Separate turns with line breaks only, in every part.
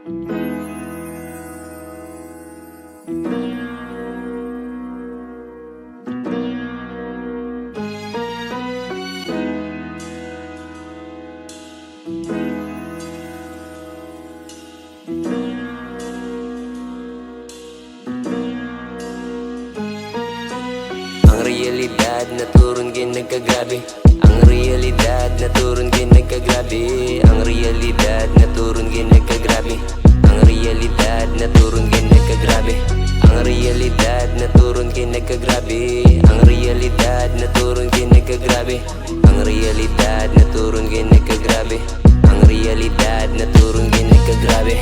Ang realidad na turun gin nagkagrabe. Ang realidad na turun gin nagkagrabe. Ang realidad na turun gin nagkagrabe. Ang realidad na turun gin nagkagrabe. Ang realidad na turun gin nagkagrabe. Ang realidad na turun gin nagkagrabe. Ang realidad na turun gin nagkagrabe. Ang realidad na turun gin nagkagrabe.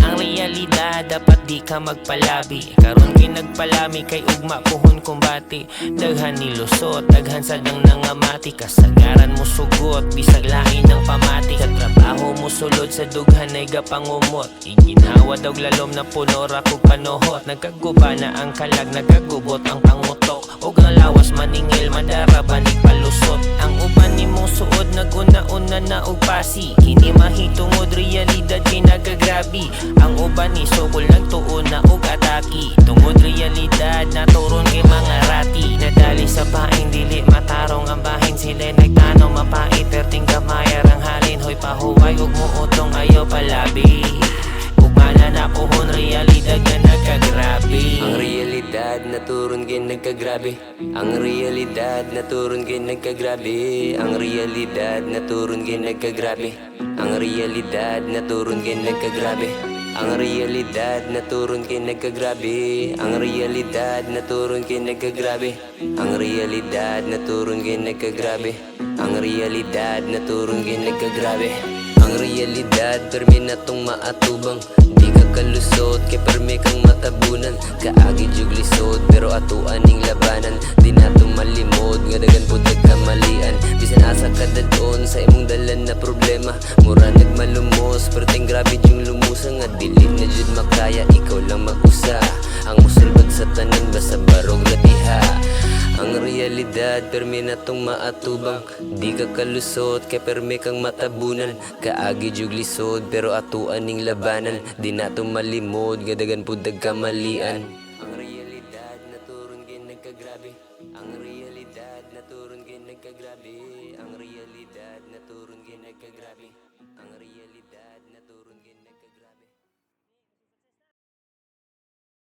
Ang realidad dapat di ka magpalabi. Karon kay nagpalami kay ugma puhon kumbati. Daghan ni lusot, daghan sadang nangamati. Kasagaran mo sugot, bisag lain ng pamati. Sa trabaho mo sulod, sa dughan ay gapangumot. Iginawa daw lalom na punora kog panuhot. Nagkaguba na ang kalag, nagkagubot ang pangutok. Og ang lawas maningil, madara banig palusot. Ang uban ni mong suod, naguna-una na og pasi. Kini mahitungod realidad kay nagagrabi. Ang uban ni sukol nagtuon na og ataki. Tungod realidad na turon kay mga rati. Nadali sa paing dili matarong ang bahin. Sila nagtanaw mapait perting gamayar ang halin. Hoy pahuway ug muutong ayaw palabi. Ug mana na puhon realidad nga nagkagrabe.
Ang realidad na turun gin nagkagrabe. Ang realidad na turun gin nagkagrabe. Ang realidad na turun gin nagkagrabe. Ang realidad na turun gin nagkagrabe. Ang realidad na turun gin nagkagrabe. Ang realidad na turun gin nagkagrabe. Ang realidad na turun gin nagkagrabe. Ang realidad na turun gin nagkagrabe. Ang realidad permi na tong maatubang. Di ka kalusot kay permi kang matabunan. Kaagi jug lisod pero atuan ning labanan. Di na to malimod nga dagan pud kamalian. Bisan asa ka dadon sa imong dalan na problema. Mura nagmalumos pero ting grabe jung lumusa. Nga dili na jud makaya ikaw lang mag-usa. Ang musulbad sa tanan basta barog ratiha. Ang realidad permi na tong maatubang. Di ka kalusot kay permi kang matabunan. Kaagi jug lisod pero atuan ning labanan. Di na to malimod nga dagan pud kamalian. Ang realidad na turun gin nagkagrabe. Ang realidad na turun gin nagkagrabe. Ang realidad na turun gin nagkagrabe. Ang realidad na turun gin